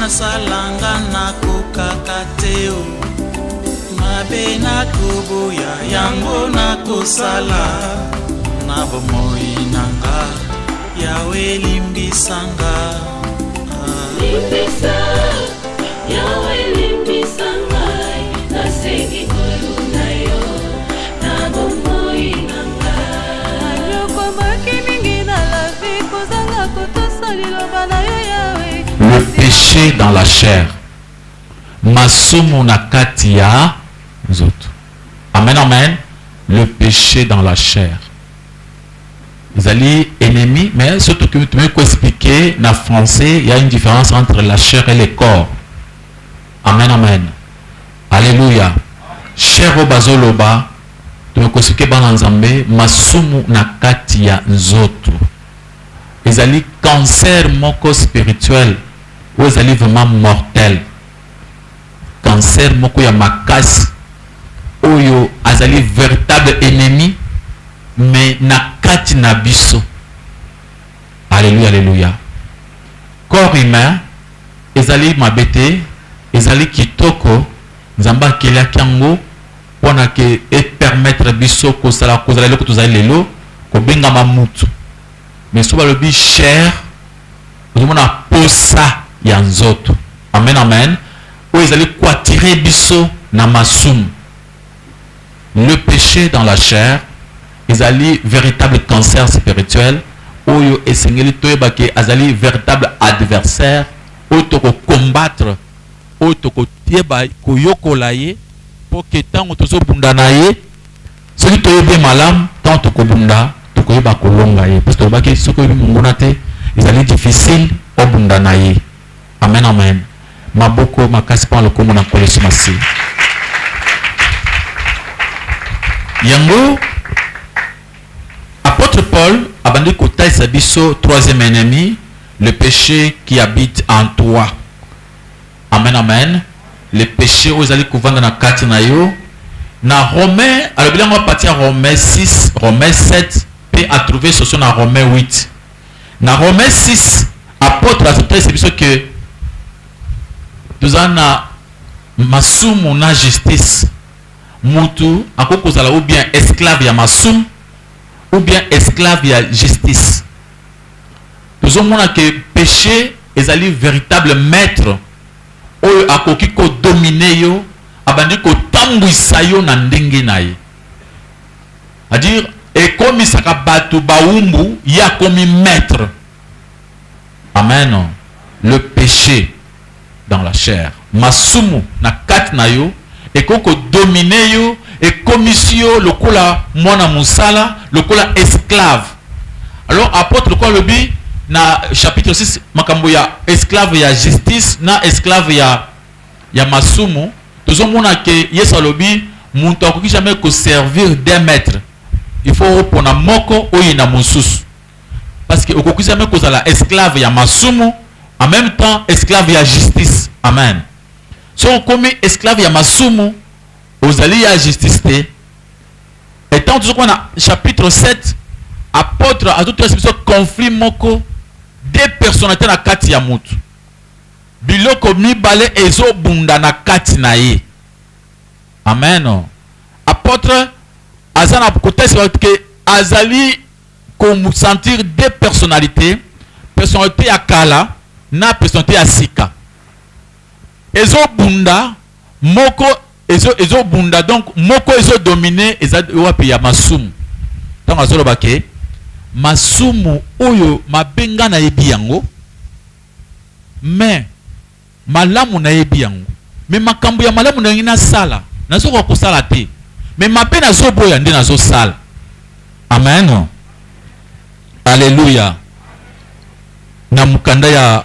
nasalanga nakokaka te o mabe nakoboya yango nakosala na bomoi nanga yawe limbisanga limbisa yawe limbisanga nasengi koluna yo na bomoi nanga nayokomaki mingi na la vie kozanga kotosa liloba na yo yawe. Le péché dans la chair. Masumu nakati ya nzoto. Amen, amen. Le péché dans la chair. Ils allaient ennemis, mais surtout que tu peux expliquer, en français, il y a une différence entre la chair et le corps. Amen, amen. Alléluia. Chair au bazoloba, tu peux expliquer bananzambe, masumu nakati ya nzoto. Ils allaient cancer moko spirituel. Ou ils allaient vraiment mortel. Cancer moko ya makasi. Oyo azali véritable ennemi. Mais nakati nabiso. Alléluia, alléluia. Corps humain. Ils allaient mabete. Ils allaient kitoko. Nzamba kelia kiango. Pona ke et permettre biso kosala kozala loko tozali lelo. Ko benga mamutu. Mais souvent le bi cher. Nous avons posa yanzoto. Amen, amen. Où ils allaient quoi tirer biso na masum. Le péché dans la chair. Ils allaient véritable cancer spirituel. Où ils essayent de azali véritable adversaire. Où ils combattre. Où ils tieba koyokolaye. Pour que tant que bunda naye. Celui qui est malam tant que bunda. Tokoyeba kolonga ye. Parce que baki soko mungunate. Ils allaient difficile au bunda naye. Amen, amen. Maboko makasi pa lokomo na koleso masi. Yango apôtre Paul abandi kotai sabiso troisième ennemi, le péché qui habite en toi. Amen, amen. Le péché aux allez kouvanda na kati na yo. Na Romain, alors bien on va partir à Romain 6, Romain 7, puis à trouver ce dans Romain 8. Na Romain 6, apôtre a sauté sabiso que nous avons masumu na justice. Mutu akokozala ou bien esclave ya masum ou bien esclave ya justice. Nous avons que péché ezali véritable maître oyo akoki ko dominer yo abandi ko tambwisa yo na ndenge na ye. C'est-à-dire ekomisaka bato baumbu ya komi maître. Amen. Le péché dans la chair. Masumu na kat na yo et koko dominer yo et commission lokola mwana musala lokola esclave. Alors apôtre quoi le bi na chapitre 6 makambo ya esclave ya justice na esclave ya masumu tozomona ke Yesu alobi muntu akoki jamais ko servir d'un maître. Il faut pona moko oyi na mosusu. Parce que okoki jamais ko zala esclave ya masumu en même temps esclave ya justice. Amen. Si on commet esclave ya masumu aux alliés à justice et tant que on a chapitre 7 apôtre à tout ce conflit moko des personnalités na kati ya mutu biloko mibale ezo bunda na kati na ye. Amen. Apôtre azana côté que azali comme sentir des personnalités ya kala na personnalité ya sika ezo bunda moko ezo bunda donc moko ezo dominer eza wapi ya masumu tant azolo bake masumu oyo mabenga na yebi yango mais malamu na yebi yango mais makambo ya malamu na ngina sala nazo ko sala te mais mabe na zo boya ndi nazo sala. Amen. Alléluia. Na mukanda ya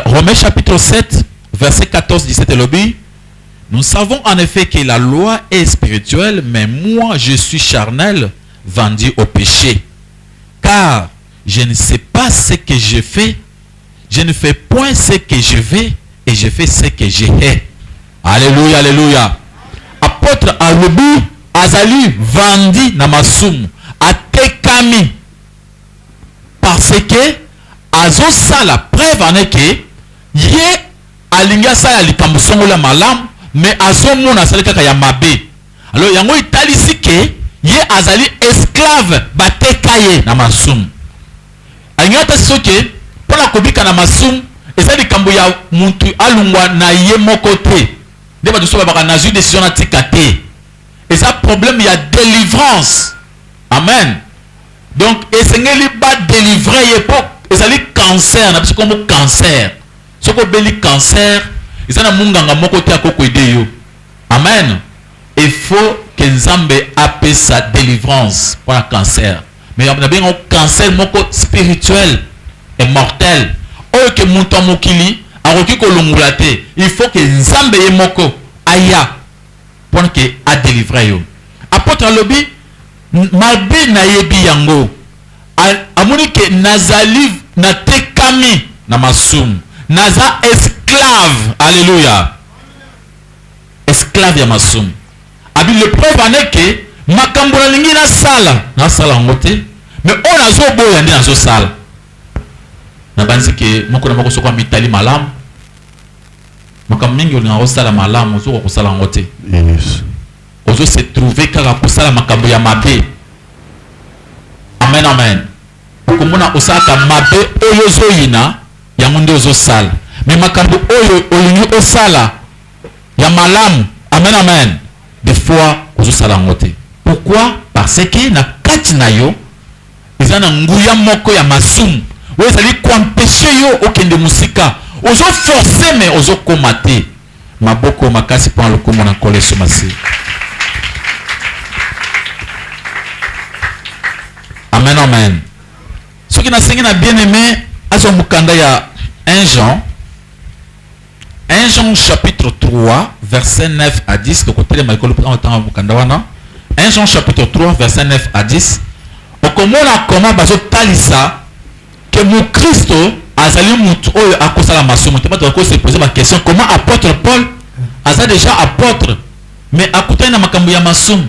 Romains chapitre 7 verset 14-17 lobby. Nous savons en effet que la loi est spirituelle, mais moi je suis charnel, vendu au péché. Car je ne sais pas ce que je fais, je ne fais point ce que je vais, et je fais ce que je hais. Alléluia, alléluia. Apôtre Alubu, Azali, vendu namasum, atekami. Parce que Azo sala preuve en est que ye alinga sa ya likambo songola malam mais azomona asali kaka ya mabe. Alors yango italisi ke ye azali esclave bateka ye na masumu. Alinga ta soke pona kobika na masumu ezali likambo ya muntu alungwa na ye moko te. Ndeba tusoba baka na ju décision na tika te. Et ça problème il y a délivrance. Amen. Donc esengeli ba délivrer ye po ezali cancer na biso comme cancer. Soko beli cancer ezana munganga moko te akoko ide yo. Amen. Il faut que Nzambe appelle sa délivrance pour le cancer. Mais on a bien un cancer moko spirituel et mortel. Oh que monto mokili aroki ko longulate. Il faut que Nzambe ye moko aya pour que a délivrer yo. Apôtre lobi mabe na yebi yango. Amoni ke nazali na tekami na masum. Naza esclave. Alléluia. Esclave ya masum. Abi le preuve en est que makambo na lingi na sala ngote mais on a zo boya ndi na zo sala na banzi ke moko na moko soko mitali malam makambo mingi on a sala malam zo ko sala ngote. Yes. Ozo se trouver kaka ko sala makambo ya mabe. Amen amen. Komona osaka mabe oyo zo yina ya ngonde ozo sala mais makambo oyo olingi osala ya malam. Amen amen. Des fois ozo sala ngote. Pourquoi? Parce que na kati na yo ezana nguya moko ya masumu wo ezali ko empêcher yo okende musika ozo forcer mais ozo komate maboko makasi pour le komo na koleso masi. Amen amen. Ce qui na sengi na bien aimé azo mukanda ya 1 Jean chapitre 3 verset 9 à 10 que côté Michael prend temps mukanda wana 1 Jean chapitre 3 verset 9 à 10 okomona comment bazo talisa que mon Christo azali mutu oyo akosala masumu te bato ko se poser ma question comment apôtre Paul aza déjà apôtre mais akutana na makambo ya masumu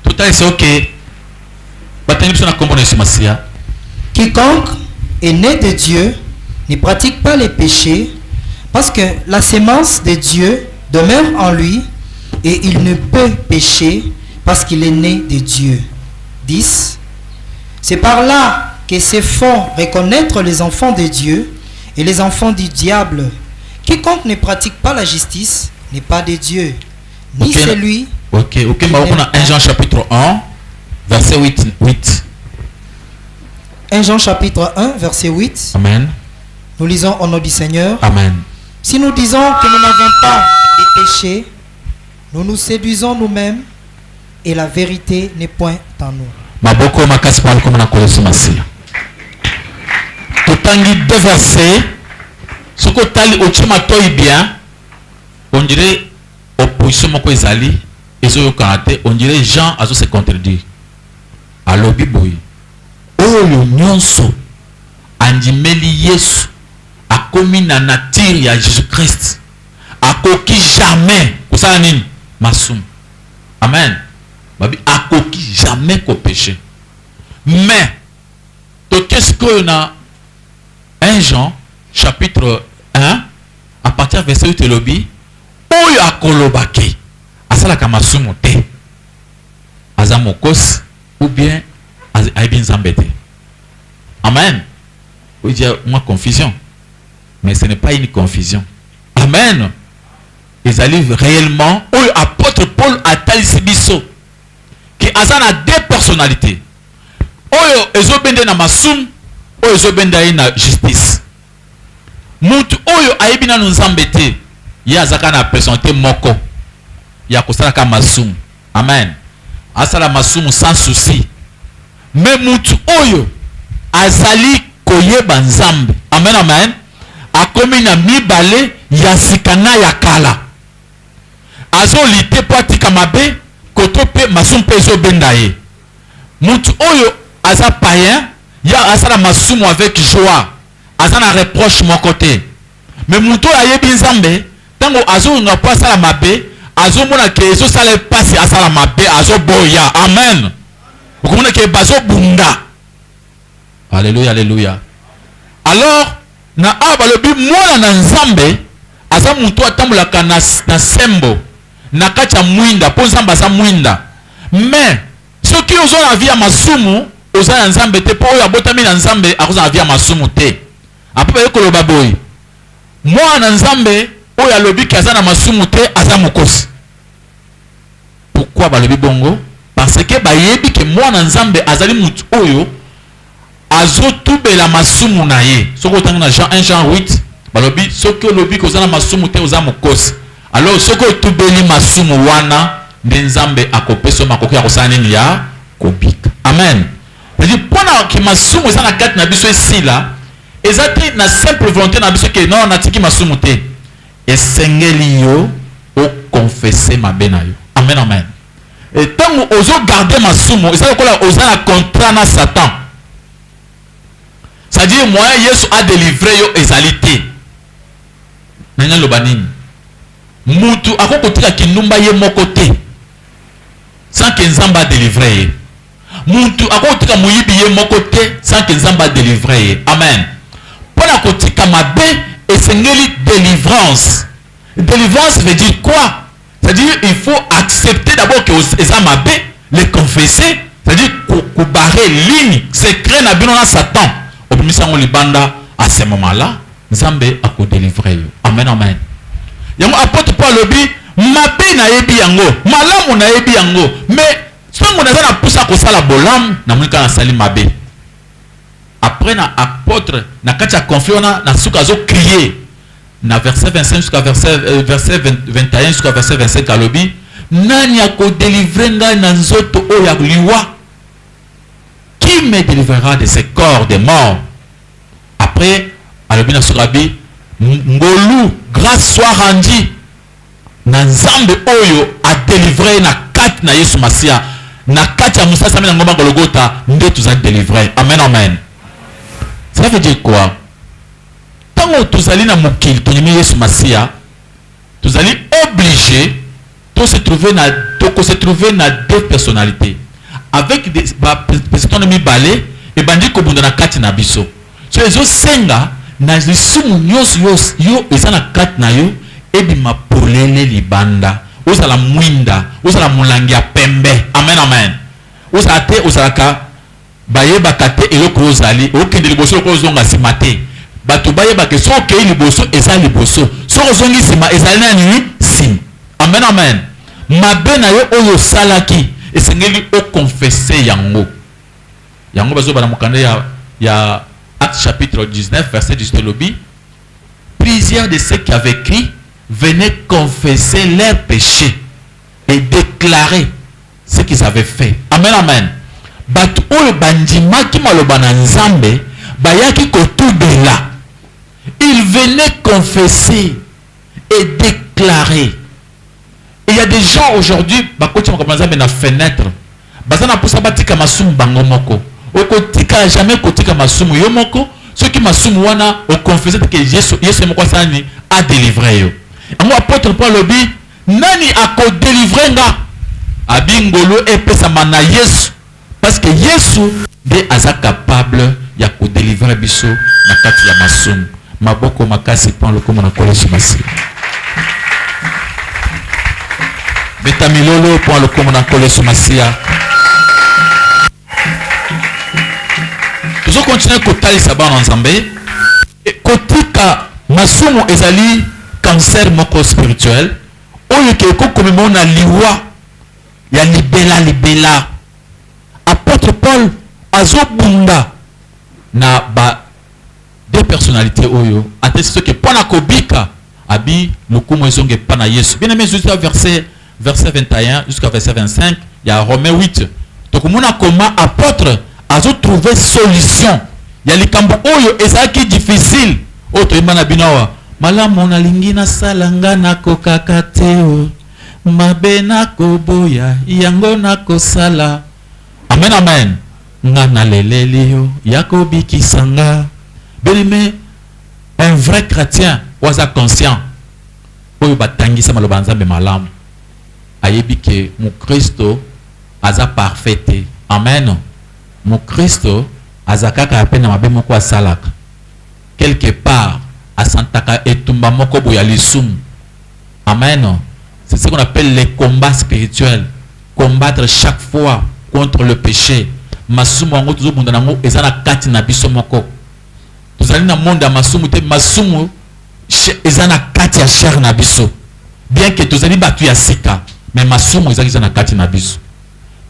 total c'est OK batani biso na kombo na Masia. Quiconque est né de Dieu ne pratique pas les péchés parce que la sémence de Dieu demeure en lui et il ne peut pécher parce qu'il est né de Dieu. 10. C'est par là que se font reconnaître les enfants de Dieu et les enfants du diable. Quiconque ne pratique pas la justice n'est pas de Dieu, ni celui. Ok, mais on a 1 Jean chapitre 1, verset 8. 1 Jean chapitre 1, verset 8. Amen. Nous lisons au nom du Seigneur. Amen. Si nous disons que nous n'avons pas de péché, nous nous séduisons nous-mêmes et la vérité n'est point en nous. Maboko makasi pali comme na koleso masia. Totangi deux versets. Ce que tali ochima toi bien, on dirait opposition moko ezali, ezo yokanate, on dirait Jean azo se contredire. Alors biboyi. Oyo nyonso andimeli Yesu akomi na nature ya Jésus-Christ. Akoki jamais kusala nini? Masum. Amen. Babi akoki jamais ko péché. Mais to qu'est-ce que na 1 Jean chapitre 1 à partir verset 8 lobi oyo akolobaki asala ka masumu te. Azamokos ou bien aibin zambete. Amen. Oui, il y a une confusion. Mais ce n'est pas une confusion. Amen. Ils arrivent réellement où l'apôtre Paul a talisi biso qui a deux personnalités. Oyo ezobende na masum, oyo ezobende na justice. Mutu oyo aibina nzambete, ya azaka na personnalité moko. Ya kosala ka masum. Amen. Asala masum sans souci. Mais mutu oyo azali koyeba nzambe. Amen amen. Akomi na mibale ya sikana ya kala. Azo lite po atika mabe koto pe masum pe zo bendaye. Mutu oyo aza païen ya asala masumu avec joie. Aza na reproche mon côté. Mais mutu ayebi nzambe tango azo nga po asala mabe azo mona ke ezo sala pasi asala mabe azo boya. Amen. Okomona ke bazo bunda. Alléluia, alléluia. Alors, na a balobi mwana na nzambe aza mutu atambolaka na sembo na kati ya mwinda mpo nzambe aza mwinda. Mais soki ozo na vie ya masumu oza na nzambe te, mpo oyo abotami na nzambe akoza na vie ya masumu te. Apo baye koloba boye mwana na nzambe oyo alobiki aza na masumu te aza mokosi. Pourquoi balobi bongo? Parce que bayebi ke mwana nzambe azali mutu oyo azotubela masumu na ye. Soko tanga na Jean 1 Jean 8 balobi soki olobi ko zana masumu te oza mokosi. Alors soko otubeli masumu wana nde nzambe akopesa makoki ya kosala nini ya kobika. Amen. C'est-à-dire pona ki masumu eza na kati na biso esila ezate na simple volonté na biso ke non natiki masumu te. Esengeli yo o confesser mabe na yo. Amen, amen. Et tant que ozo garder masumu ezali kola oza na contrat na Satan. C'est-à-dire moi Yesu a délivré yo ezalité. Nanya lobanini. Mutu akokotika kinumba ye moko te. Sans que nzamba a délivré ye. Mutu akokotika muyibi ye moko te sans que nzamba a délivré ye. Amen. Pona kotika mabe esengeli délivrance. Délivrance veut dire quoi? C'est-à-dire il faut accepter d'abord que eza mabe, les confesser, c'est-à-dire ko barrer ligne secret na bino na Satan. Obimisango libanda à ce moment-là, Nzambe ako délivrer yo. Amen, amen. Yango apôtre Paul lobi mabe na yebi yango, malamu na yebi yango, mais songo na za na pusa ko sala bolam na mulika na sali mabe. Après na apôtre na kati ya conflit na suka zo crier na verset 25 jusqu'à verset 21 jusqu'à verset 25 alobi nani ako délivrer nga na nzoto oya liwa. Qui me délivrera de ces corps de mort? Après, alobina surabi, ngolu, grâce soit rendue. Na nzambe oyo a délivré na kat na Yesu Masia. Na kat ya Musa Sami na ngoma Golgotha, nde tuza délivré. Amen, amen. Ça veut dire quoi? Tango tuzali na mukili, tonyemi Yesu Masia, tuzali obligé de se trouver na deux personnalités. Avec des personnes mi balé et bandi ko bunda na kati na biso. So ezo senga na lisumu nyos yo ezana kati na yo ebi mapolele libanda. Ozala mwinda, ozala mulangi ya pembe. Amen, amen. Ozala te ozalaka bayeba kate eloko ozali, okende liboso ko ozonga simate. Bato bayeba ke so ke liboso ezali liboso. So ozongi sima ezali na nini? Sim. Amen, amen. Mabe na yo oyo salaki esengeli o confesser yango. Yango bazo bana mukanda ya Acte chapitre 19 verset 10 lobi. Plusieurs de ceux qui avaient crié venaient confesser leurs péchés et déclarer ce qu'ils avaient fait. Amen, amen. Bat oyo bandima ki maloba na nzambe bayaki kotubela. Ils venaient confesser et déclarer. Et il y a des gens aujourd'hui, bakoti makambanza na fenêtre. Bazana poussa batika masumu bango moko. Okotika jamais kotika masumu yo moko. Ceux qui masumu wana o confesser que Yesu moko sani a délivré yo. Amo apôtre Paul lobi nani ako délivrer nga abingolo epesa mana Yesu parce que Yesu de aza capable ya ko délivrer biso na kati ya masumu. Maboko makasi pon lokomo na kolesu masi. Betamilolo pour le commun collé sur Massia. Nous continuons à côté saban en Zambé. Kotika masumu ezali cancer moko spirituel. Oyo ke ko komemo na liwa ya libela. Apôtre Paul azobunda na ba deux personnalités oyo. Atteste que pona kobika abi lokumo ezonge pana Yesu. Bien aimé juste verset 21 jusqu'à verset 25, il y a Romains 8. Donc, mon comment apôtre a trouvé solution. Il y a les cambo oyo et ça qui est difficile. Autre imana binawa. Malamu na lingina salanga na kokakateo. Mabena koboya yango na kosala. Amen, amen. Ngana lelelio yakobi kisanga. Bien-aimé, un vrai chrétien oza conscient. Oyo batangisa maloba nzambe malamu. Ayebi ke mu Kristo aza parfait. Amen. Mu Kristo aza kaka apena mabe moko asalaka. quelque part à Santaka et Tumbamoko Boyalisum. Amen. C'est ce qu'on appelle les combats spirituels. Combattre chaque fois contre le péché. Masumu ango tuzo bundanango ezana kati na biso moko. Tuzali na monde masumu te masumu ezana kati ya chair na biso. Bien que tuzali batu ya sika, mais masumu ezana kati na biso.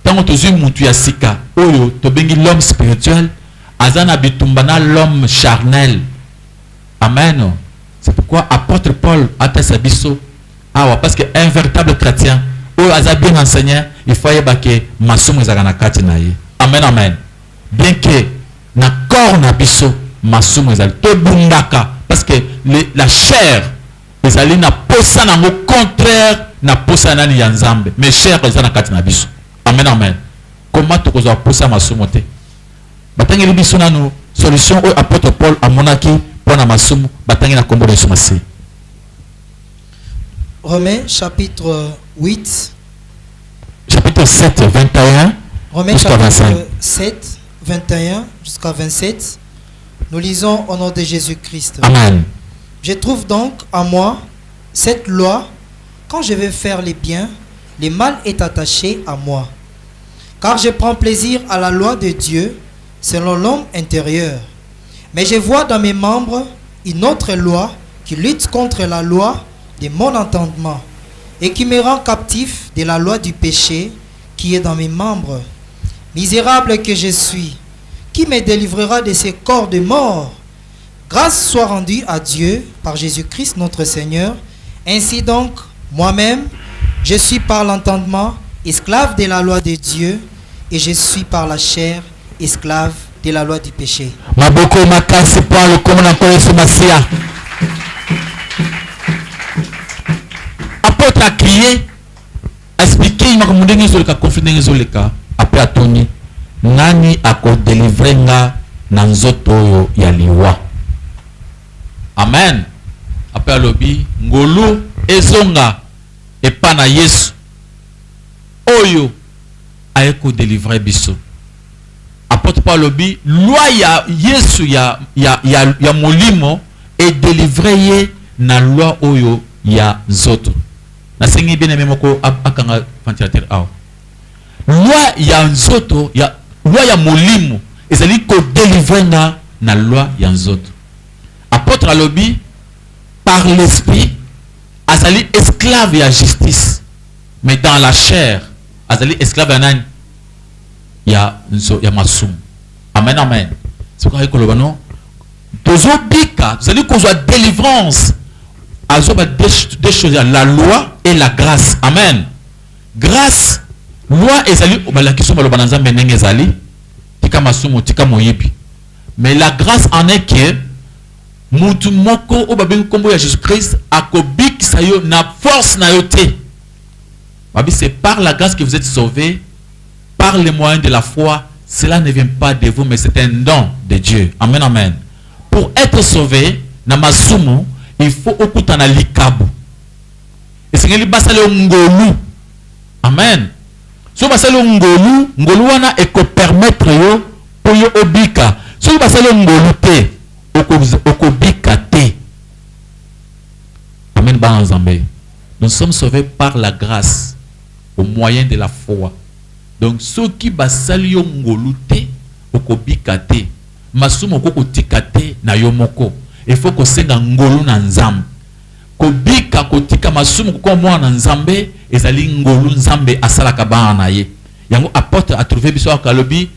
Tango tuzui mutu ya sika, oyo tobengi l'homme spirituel, azana bitumbana l'homme charnel. Amen. C'est pourquoi apôtre Paul a fait biso. Ah ouais, parce qu'un véritable chrétien, ou a bien enseigné, il faut que masumu ezana kati na ye. Amen, amen. Bien que na corps na biso masumu ezali to bundaka parce que la chair ezali na posa nango contraire na posa nani ya Nzambe. Mais chair ezana kati na biso. Amen, amen. Comment tu peux posa masumu te? Batangi biso nanu solution au apôtre Paul a monaki pour na masumu batangi na kombo de sumasi. Romains chapitre 8. Chapitre 7, 21. Romains chapitre 7, 21 jusqu'à 27. Nous lisons au nom de Jésus-Christ. Amen. Je trouve donc en moi cette loi. Quand je veux faire les biens, le mal est attaché à moi. Car je prends plaisir à la loi de Dieu selon l'homme intérieur. Mais je vois dans mes membres une autre loi qui lutte contre la loi de mon entendement et qui me rend captif de la loi du péché qui est dans mes membres. Misérable que je suis, qui me délivrera de ces corps de mort? Grâce soit rendue à Dieu par Jésus-Christ notre Seigneur. Ainsi donc, moi-même, je suis par l'entendement esclave de la loi de Dieu et je suis par la chair esclave de la loi du péché. Maboko makasi pa le komona ko Yesu Masia. Apôtre a crié, a expliqué il m'a commandé ngezoleka conflit ngezoleka. Après atoni nani ako delivrenga na nzoto oyo ya liwa. Amen. Après alobi ngolu ezonga epa na Yesu oyo ayeko délivrer biso. Apôtre Paul alobi loi ya Yesu ya molimo et délivrer na loi oyo ya nzoto. Na sengi bien aimé moko akanga ventilateur awa. Loi ya nzoto ya loi ya molimo ezali ko délivrer na loi ya nzoto. Apôtre alobi par l'esprit azali esclave ya justice, mais dans la chair azali esclave ya nani ya masum. Amen, amen. C'est quoi que le non tozobika azali kozwa délivrance azoba deux choses, la loi et la grâce. Amen. Grâce loi ezali obalakiso baloba na Nzambe ndenge ezali tika masumu tika moyebi, mais la grâce en est que mutu moko obabengi kombo ya Jésus-Christ akobikisa yo na force na yo te. Babi, c'est par la grâce que vous êtes sauvés par les moyens de la foi. Cela ne vient pas de vous, mais c'est un don de Dieu. Amen, amen. Pour être sauvé na masumu il faut okutana likabu esengeli basale ngolu. Amen. So basale ngolu wana eko permettre yo pour yo obika. So basale ngolu te okobika te. Amen. Nous sommes sauvés par la grâce au moyen de la foi. Donc ceux qui basale yo ngolu te okobika te. Masumu kokotika te na yo moko. Il faut que senga ngolu na Nzambe. Kobika kotika masumu ko mwana Nzambe ezali ngolu Nzambe asalaka bana na ye. Yango apôtre a trouvé biso akalobi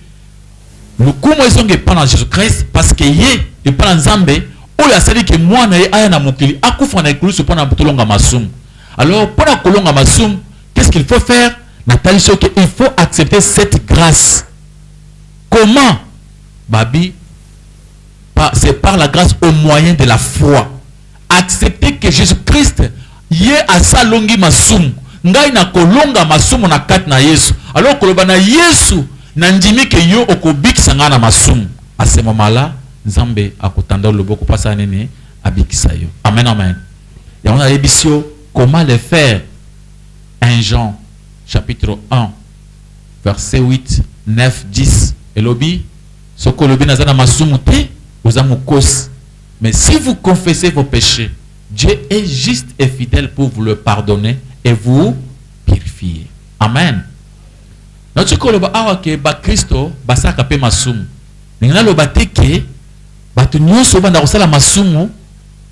lukumo ezonge pa na Jésus-Christ parce que ye et pa na Nzambe oyo asali ke mwana ye aya na mokili akufa na ekulusu pa na butolonga masumu. Alors pour la kolonga masumu, qu'est-ce qu'il faut faire? Nathalie Soke, il faut accepter cette grâce. Comment? Babi, c'est par la grâce au moyen de la foi. Accepter que Jésus-Christ yé a salongi masum ngai na kolonga masumu na kat na Yesu. Alors koloba na Yesu na ndimi ke yo okobikisa nga na masumu. À ce moment-là, Nzambe akotanda loboko pasa nene abikisa yo. Amen, amen. Et on a l'ébissio comment le faire. 1 Jean chapitre 1 verset 8, 9, 10. Et lobi soko lobi nazana masumu te oza mukos Mais si vous confessez vos péchés, Dieu est juste et fidèle pour vous le pardonner et vous purifier. Amen. Notre koloba awa ke ba Kristo basaka pe masumu. Ningana loba teke batu nyonso banda kosala masumu,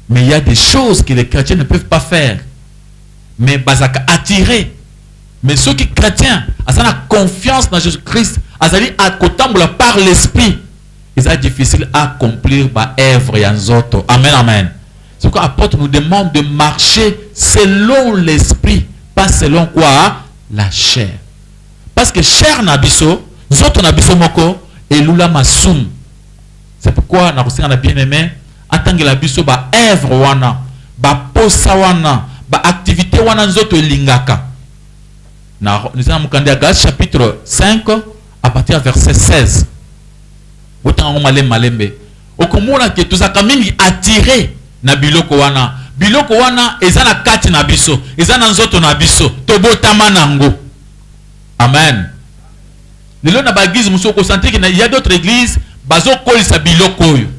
mais il y a des choses que les chrétiens ne peuvent pas faire. Mais basaka attiré. Mais ceux qui chrétiens, asana confiance dans Jésus-Christ, azali akotambola par l'esprit, ils ont difficile à accomplir ba œuvre yanzoto. Amen, amen. C'est pourquoi l'apôtre nous demande de marcher selon l'esprit, pas selon quoi? La chair. Parce que chair nabiso, zoto nabiso moko, et lula masum. C'est pourquoi on a bien aimé, en tant que la biso ba œuvre wana, ba posa wana, ba activité wana zoto lingaka. Nous allons à Galates chapitre 5 à partir du verset 16. Autant malembe. Okomona ke tozaka mingi attiré na biloko wana. Biloko wana ezana kati na biso, ezana nzoto na biso, tobotama nango. Amen. Lelo na bagize muso ko sentir que il y a d'autres églises bazo kolisa biloko oyo.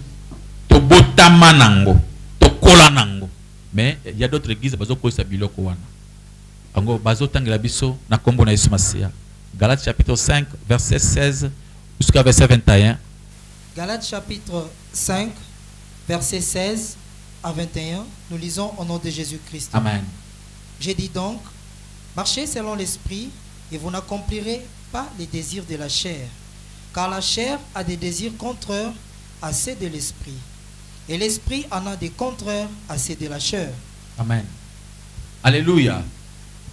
Tobotama nango, tokola nango. Mais il y a d'autres églises bazo kolisa biloko wana. Ango bazo tangela biso na kombo na Yesu Masia. Galates chapitre 5 verset 16 jusqu'à verset 21. Galates chapitre 5 verset 16 à 21, nous lisons au nom de Jésus-Christ. Amen. J'ai dit donc, marchez selon l'esprit et vous n'accomplirez pas les désirs de la chair, car la chair a des désirs contraires à ceux de l'esprit, et l'esprit en a des contraires à ceux de la chair. Amen. Alléluia.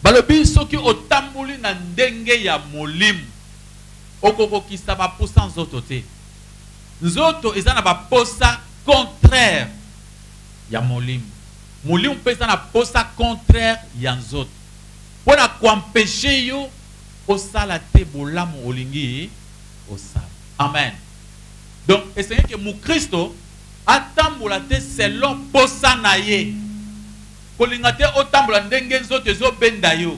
Balobi soki otambuli na ndenge ya molimo okoko kisa ba posa nzoto te. Nzoto eza na ba posa contraire ya molimo. Molimo pesa na posa contraire ya nzoto. Pona kuampeshe yo osala te bolamu olingi osala. Amen. Donc essayez que mon Christo atambula te selon posa na ye. Kolingate otambula ndenge nzoto ezobenda yo.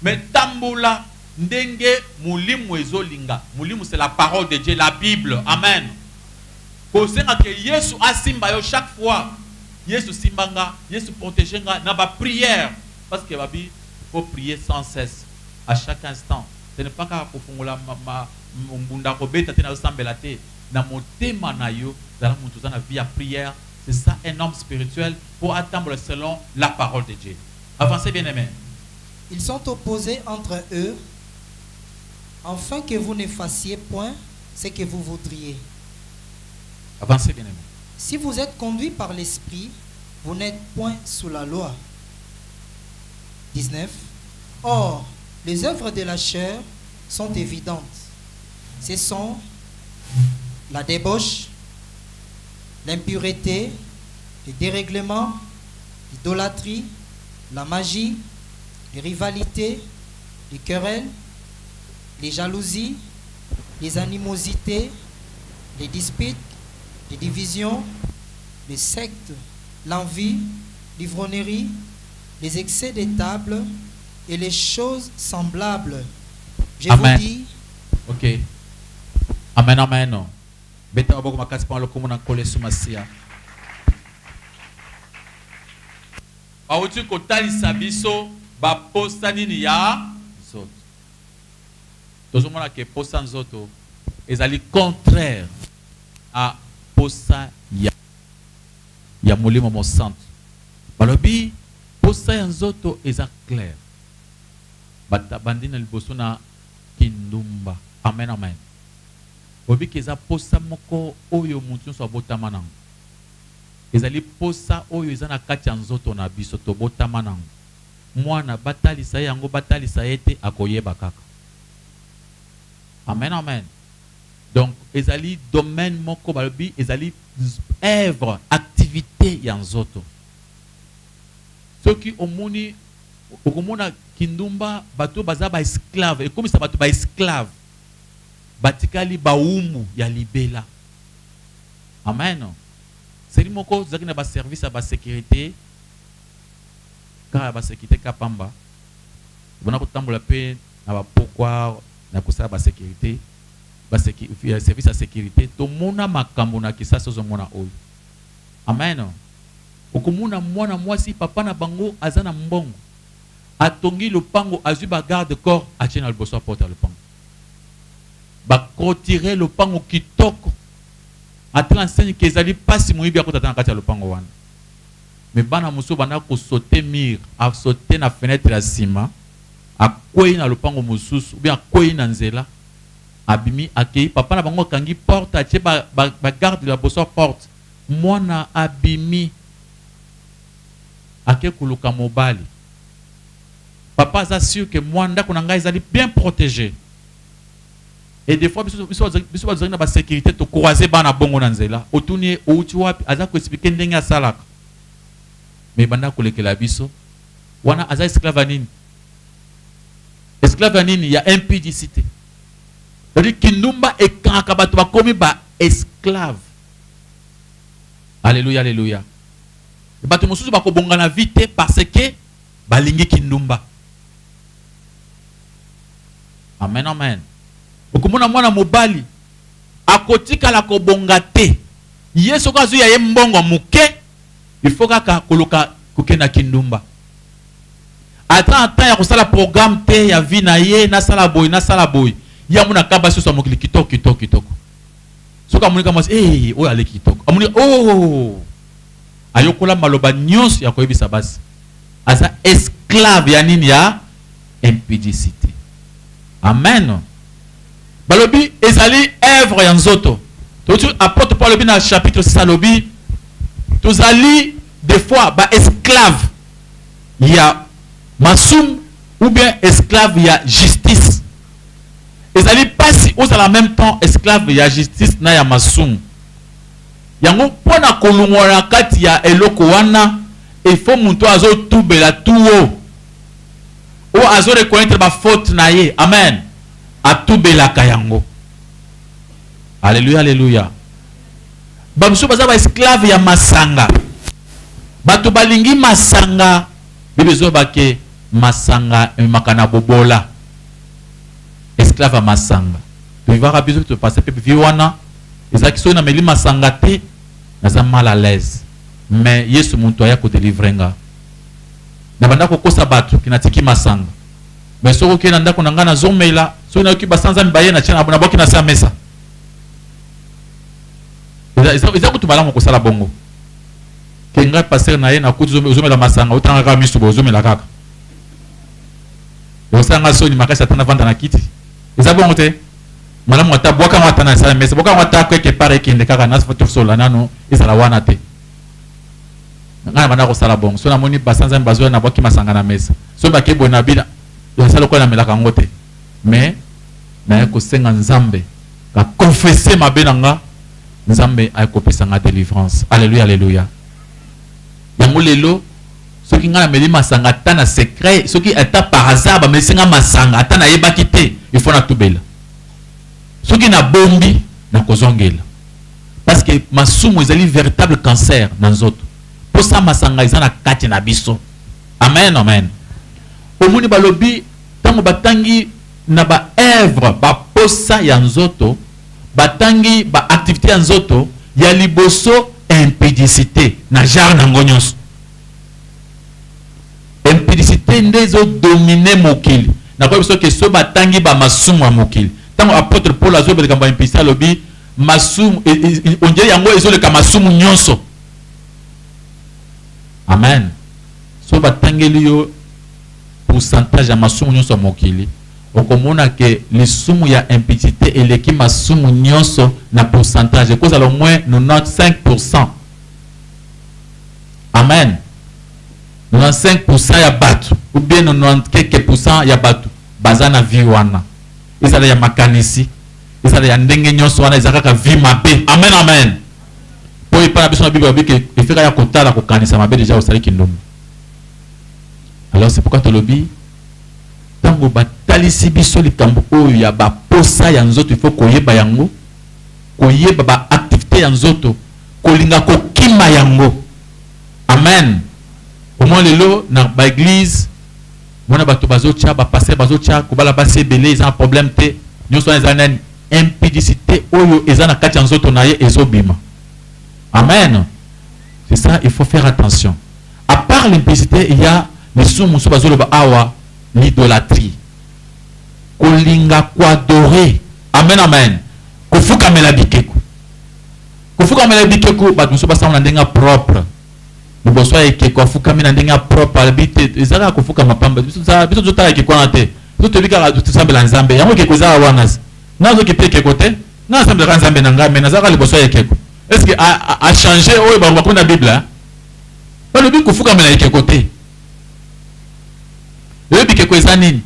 Mais tambula ndenge mulimu ezolinga. Mulimu c'est la parole de Dieu, la Bible. Amen. Kosenga ke Yesu asimba yo chaque fois. Yesu simbanga, Yesu protégenga na ba prière parce que babi faut prier sans cesse à chaque instant. Ce n'est pas qu'à kofungula mbunda kobeta te na osambela te na motema na yo dans mutu za na vie à prière. C'est ça un homme spirituel pour attendre selon la parole de Dieu. Avancez bien aimé. Ils sont opposés entre eux, afin que vous ne fassiez point ce que vous voudriez. Avancez bien aimé. Si vous êtes conduits par l'esprit, vous n'êtes point sous la loi. 19. Or, les œuvres de la chair sont évidentes. Ce sont la débauche, l'impureté, le dérèglement, l'idolâtrie, la magie, les rivalités, les querelles, les jalousies, les animosités, les disputes, les divisions, les sectes, l'envie, l'ivrognerie, les excès des tables et les choses semblables. Je Amen. vous dis. Ok. Amen, amen. Beta oboko makasi pa lokomo na kole sumasia. Bauti kotalisa biso ba posta nini ya nzoto. Tozomona ke posta nzoto ezali contraire à posa ya molimo mo santo. Balobi posa ya nzoto eza clair. Bata bandina liboso na kindumba. Amen, amen. Bobi keza posa moko oyo mutu so botama nango. Ezali posa oyo eza na kati ya nzoto na biso to botama nango. Mwana batalisa yango batalisa ete akoyeba kaka. Amen, amen. Donc ezali domaine moko balobi ezali œuvre activité ya nzoto. Soki omoni okomona kindumba bato baza ba esclave et comme ça bato ba esclave batikali baumbu ya libela. Amen. C'est moko zaki na ba service à ba sécurité car ba sécurité kapamba bona kotambola pe na ba pourquoi na kosala ba sécurité ba service à sécurité to mona makambo na kisa sozo mona oyo Amen. Okomuna mwana mwasi papa na bango azana mbongo. Atongi le pango azu ba garde corps achena le bosso porte le pango. Ba retirer le pango kitoko. Atela enseigne que ezali pasi moyibi akota na kati ya le pango wana. Mais bana muso bana ko sauter mur, a sauter na fenêtre ya sima, a kwei na le pango mususu, ou bien kwei na nzela. Abimi akei papa na bango kangi porte ache ba garde la bosso porte. Mwana abimi ake kuluka mobali. Papa s'assure que moi ndako na ngai ezali bien protégé. Et des fois biso bazali na ba sécurité to croiser bana bongo na nzela. Otuni outi wapi aza ko expliquer ndenge asalaka. Mais banda kolekela biso wana aza esclave nini? Esclave nini ya impudicité. C'est-à-dire kindumba ekaka bato bakomi ba esclave. Alléluia, alléluia. Bato mosusu bakobonga na vite parce que balingi kindumba. Amen, amen. Okomona mwana mobali akotika la kobonga te. Yesu kazu ya ye mbongo muke, il faut kaka koloka kokena kindumba. Ata ya kosala programme te ya vie na ye na sala boy na sala boy. Ya muna kaba so mokili kitoko. Soka munika mwasi oyo ale kitoko. Amuni ayokola maloba nyonso ya koyebisa basi. Asa esclave ya nini ya impudicité. Amen. Balobi ezali œuvre ya nzoto. Tout apôtre Paul lobi na chapitre 6 lobi tozali des fois ba esclave ya masum ou bien esclave ya justice. Ezali pasi aux en même temps esclave ya justice na ya masum. Yango pona kolungona kati ya eloko wana il faut muntu azo tubela tuo. O azo reconnaître ba faute na ye. Amen. Atubela kayango. Alléluia, alléluia. Bamusu baza ba esclave ya masanga. Bato balingi masanga. Bibezo bake masanga makana bobola. Esclave ya masanga. Tu vas biso te passer pe viwana. Ezaki so na meli masanga te naza mal à l'aise. Mais Yesu muntu aya ko délivrenga. Na banda ko kosa bato kinatiki masanga. Mais soko ke na ndako na ngana zomela, so na ki basanza mbaye na chana na boki na sa mesa. Eza kutubala mo kosala bongo. Ke nga passer na ye na kutu zomela masanga, utanga ka misu bo zomela kaka. Yo sanga so ni makasa tana vanda na kiti. Eza bongo te. Malamu ata boka mata na sa mesa, boka mata ko ke pare ke ndeka na foto sola nano ezala wana te. Nga banda ko sala bongo. So na moni basanza mbazo na boki masanga na mesa. So ba ke bona bina yosala ko na melaka ngote. Mais na ko senga nzambe ka confesser mabe nanga nzambe ay ko pesa nga délivrance. Alléluia, alléluia. Yango lelo soki nga na meli masanga ta na secret, soki ata par hasard ba mesenga masanga ata na yebaki te, il faut na tubela. Soki na bombi na kozongela. Parce que masumu ezali véritable cancer na nzoto. Po sa masanga ezana kati na biso. Amen, amen. Omuni balobi tango batangi na ba œuvre ba posa ya nzoto, batangi ba activité ya nzoto ya liboso impudicité na jar na ngonyos. Impudicité ndezo dominer mokili. Na kwa biso ke so batangi ba masumu ya mokili. Tango apôtre Paul azo beleka ba impudicité lobi masumu onje yango ezole ka masumu nyonso. Amen. So batangeli yo pourcentage ya masumu nyonso mokili. Okomona ke lisumu ya impudicité eleki masumu nyonso na pourcentage cause au moins 95%. Amen. 95% ya batu ou bien 90 quelques pourcents ya batu bazana vie wana. Ezala ya makanisi, ezala ya ndenge nyonso wana ezaka ka vie mabe. Amen, amen. Po ipana biso na Bible bike efika ya kotala ko kanisa mabe déjà osali kindomo. Alors c'est pourquoi tolobi tango batalisi biso likambo oyo ya ba posa ya nzoto il faut koyeba yango, koyeba ba activité ya nzoto, kolinga kokima yango. Amen. Au moins lelo na ba église mona bato bazocha ba passer bazocha ko bala base belé ils ont un problème te nyonso ezana impudicité oyo ezana kati ya nzoto na ye ezobima. Amen. C'est ça, il faut faire attention. À part l'impudicité, il y a l'idolâtrie. Kolinga kwa adorer. Amen, amen. Kofuka mela bikeko. Kofuka mela bikeko, ba muso basa na ndenga propre. Liboso ekeko afuka mena ndenga propre albite. Ezaka kofuka mapamba. Biso zota ekeko na te. Biso tebika la tusambela nzambe. Yango ekeko za wanas. Nazo kipeke kote. Na sambela nzambe na ngambe na zaka liboso ekeko. Est-ce que a changer oyo ba ko na Bible? Ba lobi kofuka mela ekeko te. Le bikeko ezanini.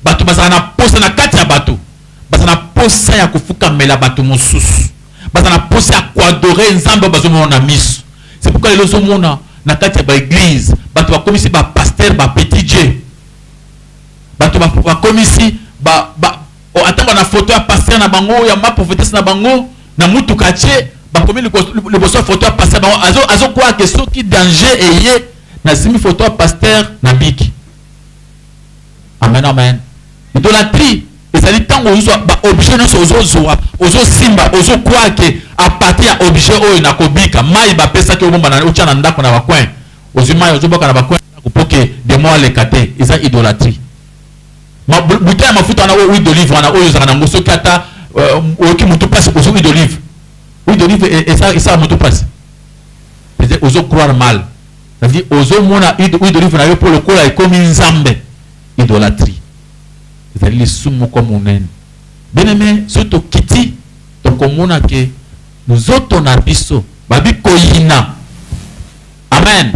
Bato bazana posa na kati ya bato. Bazana posa ya kufuka mela bato mosusu. Bazana posa ya kuadorer nzambe bazomo na miso. C'est pourquoi les gens mona na kati ya ba église, bato ba komisi ba pasteur ba petit Dieu. Bato ba komisi ba atamba na photo ya pasteur na bango ya ma prophétesse na bango na mutu kache ba komi le bosso photo ya pasteur bango azo quoi que soki danger eye na simi photo ya pasteur na biki. Amen, amen. Idolâtrie, c'est-à-dire tant qu'on soit objet de ozo simba, ozo quoi que à partir à objet ou na kobika, mai ba pesa que bomba na ucha na ndako na bakwen. Ozima ozo boka na bakwen pour que des mois les kate, c'est idolâtrie. Ma bouteille mafuta na huile d'olive na oyo za na ngoso kata oki mutu passe ozo huile d'olive. Huile d'olive et ça mutu passe. C'est ozo croire mal. C'est-à-dire ozo mona huile d'olive na yo pour le kola et comme nzambe. Idolâtrie. C'est-à-dire les sumo comme on est. Bien aimé, surtout kiti, donc on a que nous autres on a biso, babi koyina. Amen.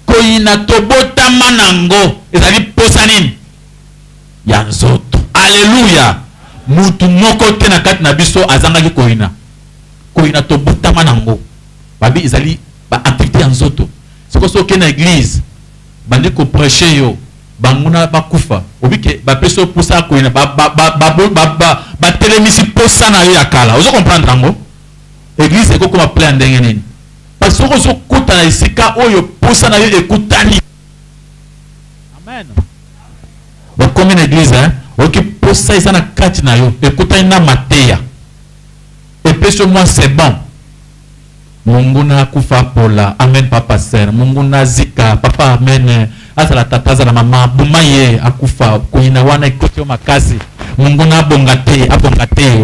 Koyina tobota manango. C'est-à-dire posanin. Yanzoto. Alléluia. Mutu moko te na kati na biso azanga ki koyina. Koyina tobota manango. Babi izali ba activité yanzoto. C'est quoi ça que na église? Bandi ko prêcher yo. Banguna bakufa obike ba peso posa ko ina ba telemisi posa na yo yakala ozo comprendre ngo église eko kuma plein ndenge nini parce que ozo kuta na isika oyo posa na yo ekutani. Amen. Ba comme une église ok posa isa na kati na yo ekutani na mateya et peso moi c'est bon. Mungu na kufa pola. Amen papa sœur. Mungu na zika papa amen. Asala tataza na mama bumaye akufa kuina wana ikote makasi. Mungu na abongate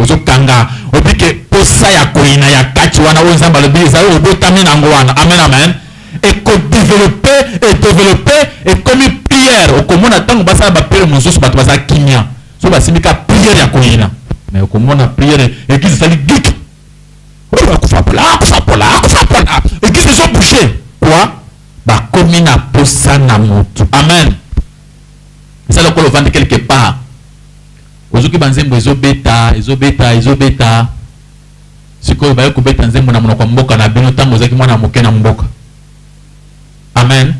ozo kanga obike posa ya kuina ya kati wana onzamba le biza obotami na ngwana. Amen amen. Et ko développer et comme prière okomona tango basa ba prière mosusu bato basa kimia. So basimika prière ya kuina. Mais okomona prière et qui sali gik. Akufa pola. Et qui se sont bouchés. Quoi? Ba komi na posa na motu. Amen. Ça le kolo vendre quelque part. Ozuki banzembo ezobeta. Siko ba yoko beta nzembo na monoko mboka na bino tango zaki mwana moke na mboka. Amen.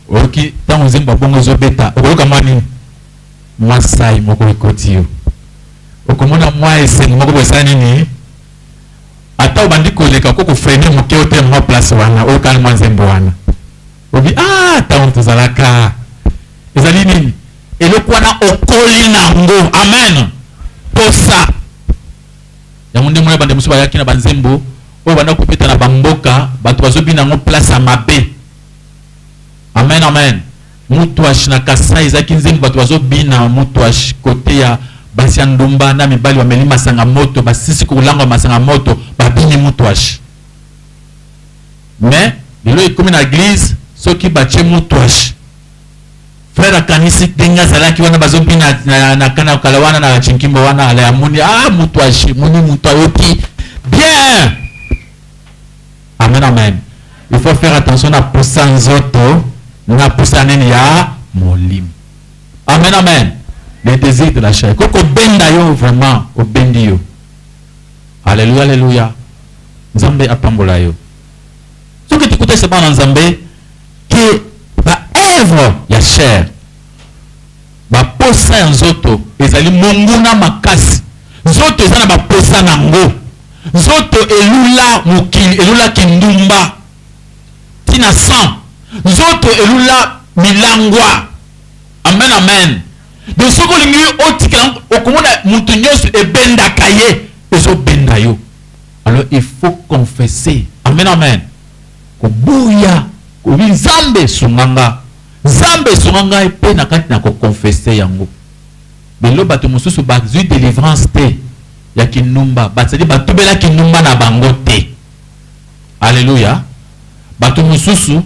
Oki tango nzembo bongo ezobeta. Okoyoka mani masai moko ikotio. Okomona mwa ese moko besa nini? Ata obandi koleka koko freiner moke ote mwa place wana o kalma nzembo wana. Obi tango tozalaka ezali nini eloko wana okoli nango. Amen. Posa yango nde mwana bande musu bayaki na banzembo oyo banda kopeta na bamboka bato bazobi nango place ya mabe. Amen amen. Mutuash na Kasai ezaki nzembo bato bazobina mutuash kote ya basi ya ndumba na mibali wameli masanga moto basisi kulanga masanga moto babini mutuash. Mais lelo ekomi na église soki bache mutuash frère akanisi denga salaki wana bazobina na kana kala wana na chinkimbo wana ala amuni mutuash muni mutu ayoki bien. Amen amen. Il faut faire attention na posa nzoto na posa nini ya molimo. Amen amen. Les désirs de la chair. Koko benda yo vraiment au bendi yo. Alléluia alléluia. Nzambe apambola yo. Ce que tu écoutes c'est pas dans Nzambe que ba œuvre ya chair. Ba posa ya nzoto ezali monguna makasi. Nzoto ezana ba posa nango. Nzoto elula mukili, elula kindumba. Tina sang. Nzoto elula milangwa. Amen amen. Donc ce que lingi otikela okomona mutu nyonso ebenda kaye ezo benda yo. Alors il faut confesser. Amen amen. kobuya kobi Nzambe sunganga pe na kati na ko confesser yango belo bato mususu bazui délivrance te ya kinumba batsadi batubela kinumba na bango te. Alléluia. Bato mususu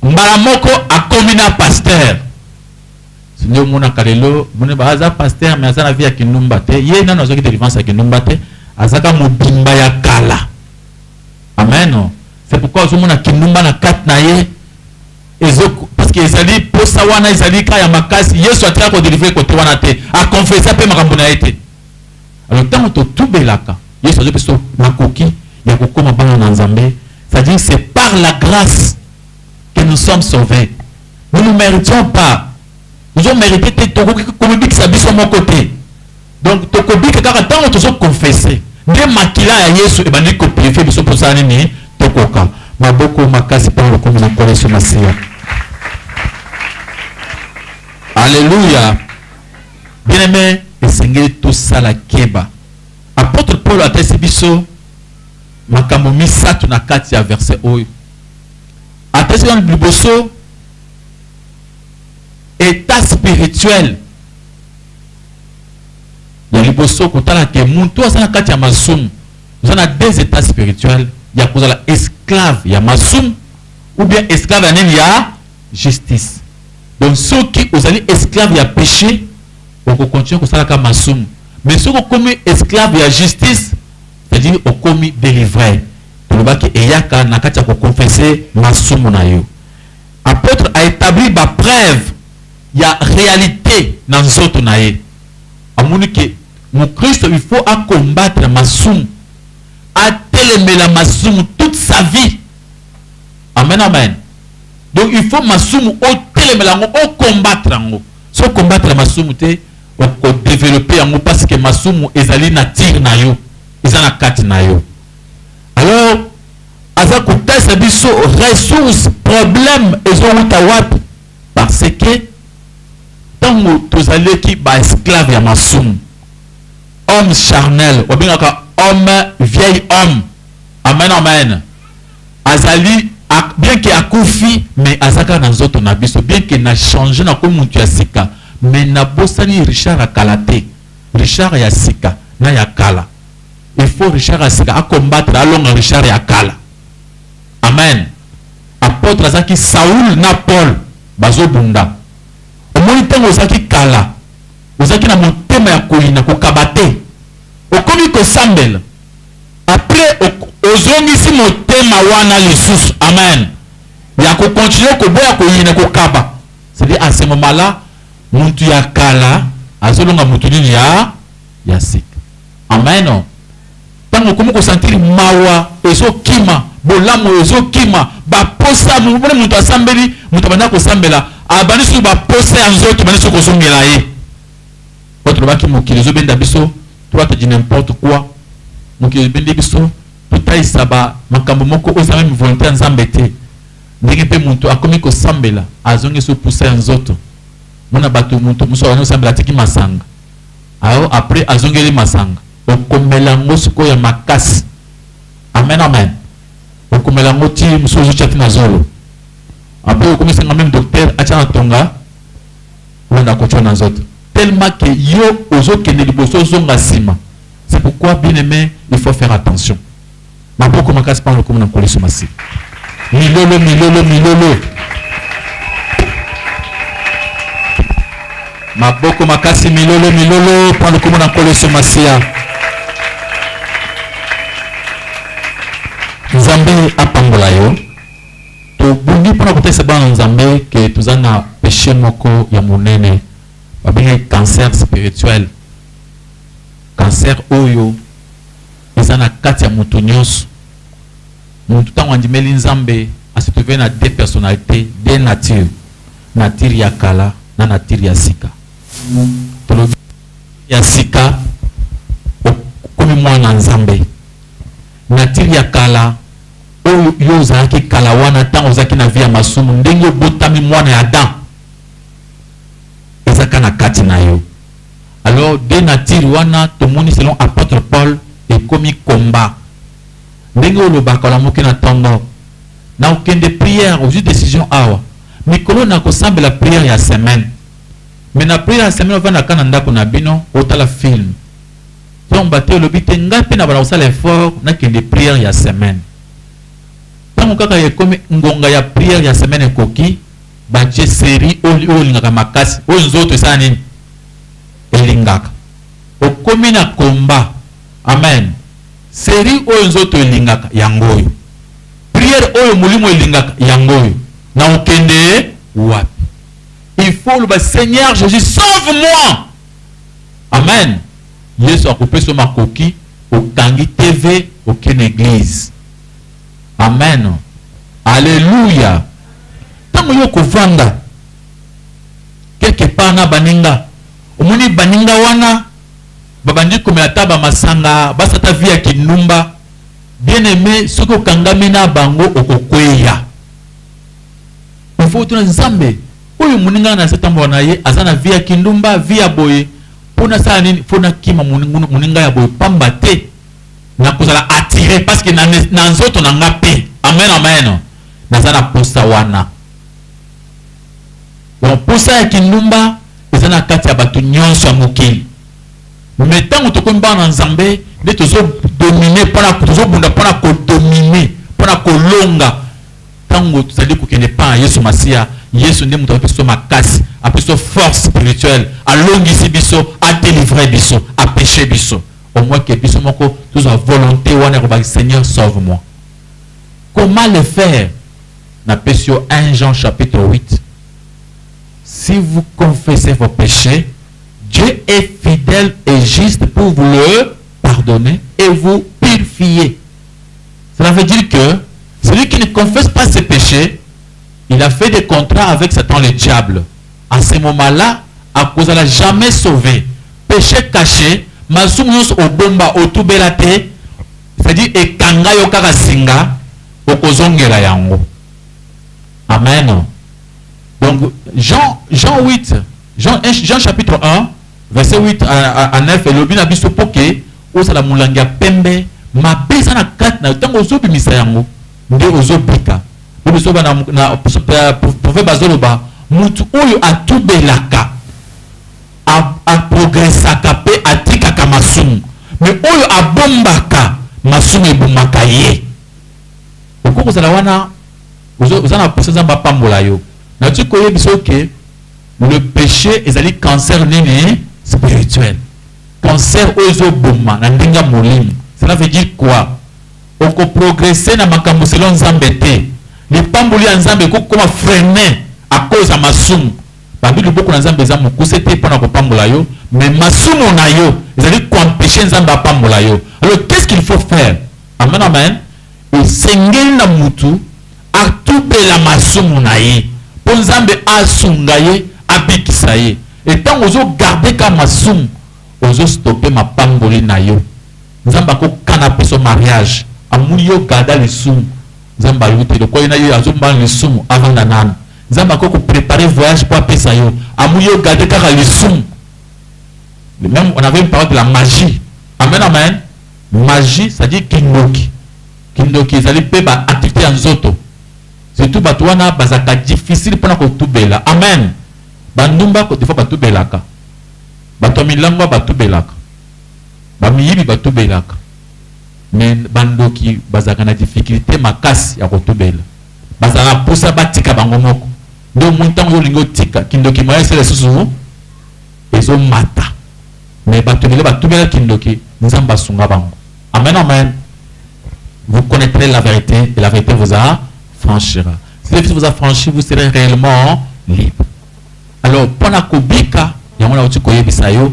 mbala moko akomi na pasteur sinyo mona kalelo mona baza pasteur mais aza na vie ya kinumba te ye nano azoki délivrance ya kinumba te azaka mobimba ya kala. Amen. C'est pourquoi ozomona kinumba na kati na ye parce que ezali posa wana ezali ka ya makasi Yesu ataka ko délivrer côté wana te a confesser pe makambo na ye te. Alors tant to tubelaka Yesu azo peso makoki ya kokoma bana na Nzambe, c'est-à-dire c'est par la grâce que nous sommes sauvés. Nous ne méritons pas. Nous avons mérité de sa biso mon côté. Donc tokobi que quand tant to confesser de makila ya Yesu e bandi ko purifier biso pour ça ni tokoka maboko makasi par le comme na koleso masia. Alléluia. Bien-aimé, esengeli tout ça la keba. Apôtre Paul a testé biso makambo misatu na kati ya verset oyo. A testé dans le liboso état spirituel. Ya liboso kotala ke muntu asana kati ya masumu. Nous avons deux états spirituels. Il y a kozala esclave ya masumu ou bien esclave ya nini ya justice. Donc ceux qui ozali esclave ya péché on continue kosala ka masumu. Mais ceux qui comme esclave ya justice c'est-à-dire au commis délivré. Tolobaki eyaka na kati ya ko confesser masumu na yo. Apôtre a établi ba preuve ya réalité dans nzoto na ye. Amoni ke mon Christ il faut à combattre masumu. A télémela masumu toute sa vie. Amen amen. Donc il faut masumu au télémela au combattre ngo. So combattre masumu te au développer ngo parce que masumu ezali na tir na yo. Ezana kati na yo. Alors aza ko tesa biso ressources problème ezo utawap parce que tango tozali ki ba esclave ya masumu. Homme charnel, ou bien homme vieil homme. Amen amen. Azali bien que akufi mais azaka na nzoto na biso bien que na changer na ko muntu ya sika mais na bosani Richard akalate. Richard ya sika na ya kala. Il faut Richard ya sika a combattre alonga Richard ya kala. Amen. Apôtre azaki Saoul na Paul bazo bunda. Omoni tango zaki kala. Ozaki na motema ya kolina ko kabate. Okomi ko sambela. Après ozongisi motema wana lisusu. Amen. Ya ko continuer ko boya ko yina ko kaba. C'est-à-dire à ce moment-là, muntu ya kala azolonga mutu nini ya sika. Amen. Tango komo ko sentir mawa ezokima, bolamu ezokima, ba posa muntu asambeli, muntu bana ko sambela, abani su ba posa ya nzoto bani su ko zongela ye. Votre baki mokili zo benda biso, toi te dis n'importe quoi. Mokili benda biso, tout aïssa ba makambo moko ozama mi volonté nzambe te. Ndenge pe muntu akomi ko sambela, azongi so poussa ya nzoto. Mona bato muntu muso wana sambela tiki masanga. Alors après azongeli masanga. Okomela ngosiko ya makasi. Amen amen. Okomela ngoti muso zo chati na zolo. Après okomisa même docteur acha tonga. Wanda kocho na nzoto. Tellement que yo ozokende liboso zonga sima. C'est pourquoi bien aimé, il faut faire attention. Ma beaucoup makasi par le comme na koleso masi. Milolo milolo milolo. Ma beaucoup makasi milolo milolo par le comme na koleso masia. Nzambe apambola yo. To bungi pona kotesa bana Nzambe que tuzana péché moko ya monene. Babine cancer spirituel. Cancer oyo ezana kati ya mutu nyonso. Mutu tango andimeli Nzambe a se trouver na deux personnalités, deux natures. Nature ya kala na nature ya sika. Tolobi ya sika komi mwana Nzambe. Nature ya kala oyo yo ozalaki kala wana tango ozalaki na vie ya masumu ndenge obotami mwana ya Adam. Ezaka na kati na yo. Alors de nature wana tomoni selon apôtre Paul et komi combat. Ndenge olobaka la moki na tongo na aucune prière aux décision awa mikolo na ko semble la prière ya semaine mais na prière ya semaine va na kana ndako na bino otala film donc baté le bité ngapi na bala osala effort na kende prière ya semaine tango kaka ye comme ngonga ya prière ya semaine koki ba je série o lingaka makasi o nzoto sa nini elingaka o komi na combat amen série o nzoto elingaka yangoyo prière oyo mulimo elingaka yangoyo na okende wapi il faut le Seigneur Jésus sauve-moi amen Yesu akopé so makoki okangi TV aucune église amen alléluia tango yo kovanda quelque part na baninga omoni baninga wana babandi komela taba masanga basata via kinumba bien aimé ce que okangami na bango okokweya il faut tuna nzambe oyo muninga na setambo na ye azana via kindumba via boye pona sa nini fona kima muninga ya boye pamba te na kozala attiré parce que na nzoto na ngape amen amen nazana posa wana donc posa ya kindumba ezana kati ya bato nyonso ya mokili mais tango tokomba na nzambe nde tozo dominer pona tozo bunda pona ko dominer pona ko longa tango tozali kokende pa Yesu Masia Yesu nde muto apeso makasi apeso force spirituelle alongisi biso a délivrer biso a péché biso au moins que biso moko tous a volonté wana ko ba Seigneur sauve-moi. Comment le faire? Na Pesio 1 Jean chapitre 8. Si vous confessez vos péchés, Dieu est fidèle et juste pour vous le pardonner et vous purifier. Cela veut dire que celui qui ne confesse pas ses péchés, il a fait des contrats avec Satan le diable. À ce moment-là, à cause de la jamais sauvé. Péché caché, masumos au bomba au tubelate, c'est-à-dire et kanga yokara singa, okozongela yango. Amen. Donc Jean 8, Jean chapitre 1, verset 8 à 9, et le bin abiso poke, ou sa la mulanga pembe, ma besa na kat na tango zobi misayango, nde ozobika. Ou soba na prophète bazoloba, mutu oyo atubelaka, a progressaka pe atikaka masumu, mais oyo abombaka masumu ebumaka ye. Okoko zala wana ozana posa ba pambola yo. Na tu koye biso ke le péché ezali cancer nini spirituel. Cancer ozo boma na ndinga molimo. Cela veut dire quoi? Oko progresser na makambo selon Nzambe te. Les pamboli ya Nzambe ko koma freiner à cause ya masumu. Babilu boko na Nzambe za mukuse te pona ko pambola yo, mais masumu na yo ezali ko empêcher Nzambe a pambola yo. Alors qu'est-ce qu'il faut faire? Amen amen. Et sengeli na mutu atubela masumu na ye. Po Nzambe asunga ye, abikisa ye. Et tant ozo garder ka masumu, ozo stopper ma pamboli na yo. Nzambe ko kana peso mariage. Amuli yo garda le sumu. Nzambe aluti le ko na yo azomba le sumu avant na nana. Nzambe ko préparer voyage pour apesa yo. Amuli yo garder ka le sumu. Même on avait une parole de la magie. Amen amen. Magie, ça dit kindoki. Kindoki ezali pe ba activité en zoto. Surtout batouana bazaka difficile pour ko tubela. Amen. Bandumba ko defo batubelaka. Batomilangwa batubelaka. Bamiyibi batubelaka. Mais bandoki bazaka na difficulté makasi ya kotubela. Bazaka posa batika bango moko. Ndo muntango yo lingo tika kindoki moya sele susu ezo mata. Mais batubela batubela kindoki nzamba sunga bango. Amen amen. Vous connaîtrez la vérité et la vérité vous affranchira. Si la vérité vous affranchit, vous serez réellement libre. Alors, pona kobika, yamona uti koyebisa yo,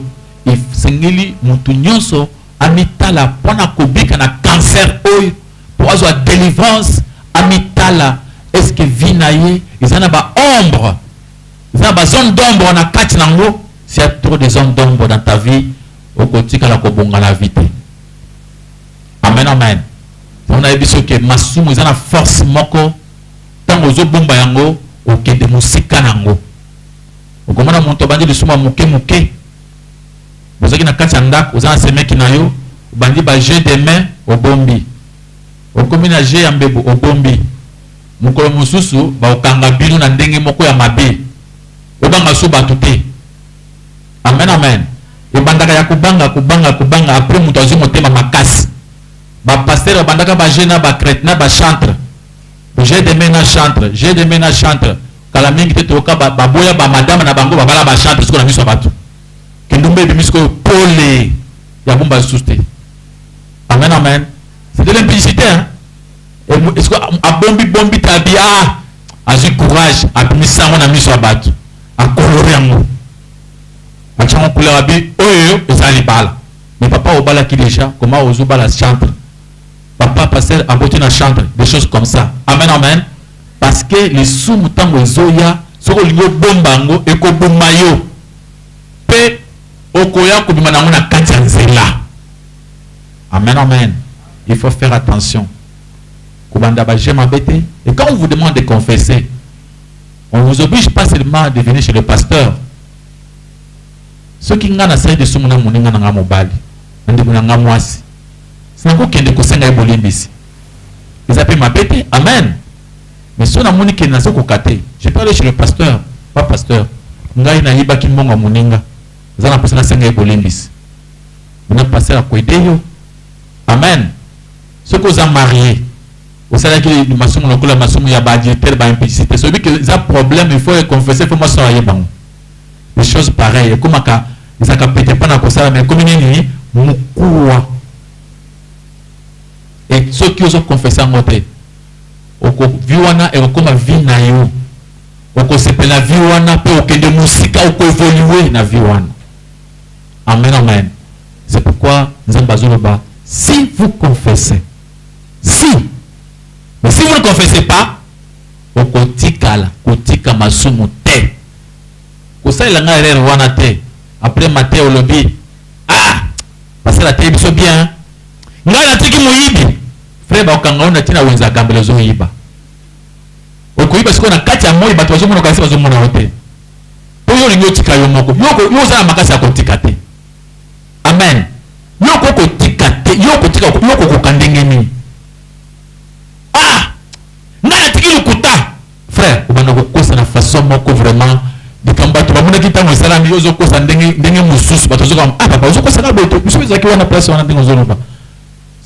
sengeli mutu nyonso amitala pona kobika na cancer oyo, pour avoir délivrance amitala, est-ce que vinaye, ils en a ba ombre, ils en a ba zone d'ombre na kati nango, s'il y a trop de zones d'ombre dans ta vie, au kotika la kobonga la vie. Amen amen. On a vu que masumu ils ont la force moko tango zo bomba yango okende musika nango okomana monto bandi lisuma muke muke bozaki na kati ndako ozana semeki na yo bandi ba jeu de main obombi okomina jeu ya mbebo obombi mokolo mosusu baokanga bino na ndenge moko ya mabe obanga so bato te. Amen, amen. Ebandaka ya kubanga après moto azwi motema makasi. Bapaster babandaka bajena bakretna bachantre. J'ai des ménages chantre, j'ai des ménages chantre. Kala mingi te toka baboya ba madame na bango babala ba chantre siko na miso bato. Kendumbe bimisko pole ya bomba suste. Amen, amen. C'est de l'implicité, hein. Est-ce que a bombi tabia azui courage a misa na miso bato. A coloré yango. A chango couleur abi oyo ezali bala. Mais papa obala ki déjà comment ozo bala chantre. Papa pasteur a boté na chantre, des choses comme ça. Amen, amen. Parce que les sous-moutango ezoya soko lingo bombango eko bomayo pe okoya kobima nango na kati ya nzela. Amen, amen. Il faut faire attention. Kubanda ba j'aime embêter. Et quand on vous demande de confesser, on ne vous oblige pas seulement de venir chez le pasteur. Ceux qui n'ont pas de soumuna moninga na mobali, ndimuna nga mwasi. Sinako kende kosenga ebolimbisi. Ils appellent m'embêter. Amen. Mais si on a moni qui n'a pas kate, je peux aller chez le pasteur, pas pasteur. Ngai na yiba ki mbonga moninga. Zana passer na senga ebolimbisi. On a passé à Kouedeyo. Amen. Ceux qui sont mariés, vous savez que les maçons ont la maçon, il y a pas d'irrité, pas implicité. Celui qui a un problème, il faut confesser, il faut moi soigner. Des choses pareilles. Comme ça, ils ont pété pas dans ça, mais comme il y a moukoua. Et ceux qui ont confessé en côté, oko viwana et oko ma vie na yo, oko sepe la viwana pe oko de musique oko évoluer na viwana. Amen, amen. C'est pourquoi nous avons besoin de si vous confessez, mais si vous ne confessez pas, au kotikala, kotika masumu te. Kosa il a ngare wana te. Après maté au lobby, parce que la télé est bien. Ngara tiki moyibi. Frère ba okanga ona tina wenza gambele zo yiba. Okoyiba siko na kati ya moyi bato bazo mona kasi bazo mona hote. Oyo lingo tika yo moko. Yo za makasi ya kotika te. Amen. Yoko kotika te, yoko tika yoko kokandengeni. Ngana tiki lukuta. Frère, ubana kokosa na façon moko vraiment de combattre ba mona kita ngosala ndi yozo kosa ndenge mususu bato zo comme papa zo kosa na boto. Biso bizaki wana place wana ndingo zo loba.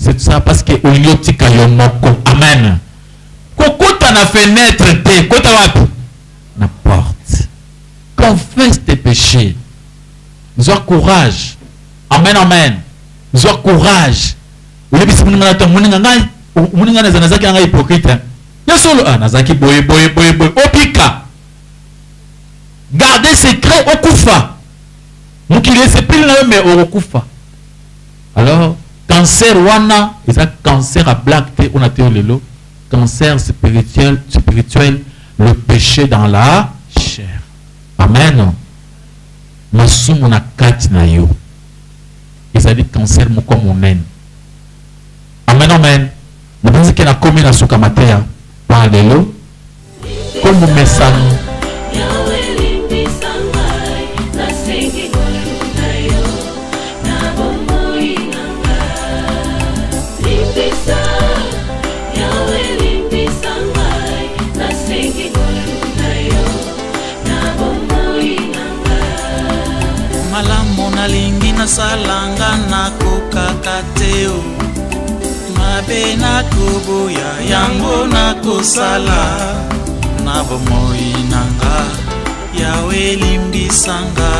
C'est ça parce que olingo tika yo moko. Amen. Kokota na fenêtre te, kota wapi? Na porte. Confesse tes péchés. Sois courage. Amen, amen. Sois courage. Vous avez dit que vous avez hypocrite. Opika. Gardez secret au koufa. Alors, cancer wana, c'est un cancer à black, on a théorie le cancer spirituel, le péché dans la chair. Amen. Masumu na kati na yo. Ils ont dit cancer comme on aime. Amen, amen. Nous pensons qu'il y a commis dans ce kamatea. Parlez-le. Comme vous mettez ça. Malamu nalingi nasalanga nakokaka te o mabe nakoboya yango nakosala na bomoi nanga yawe limbisanga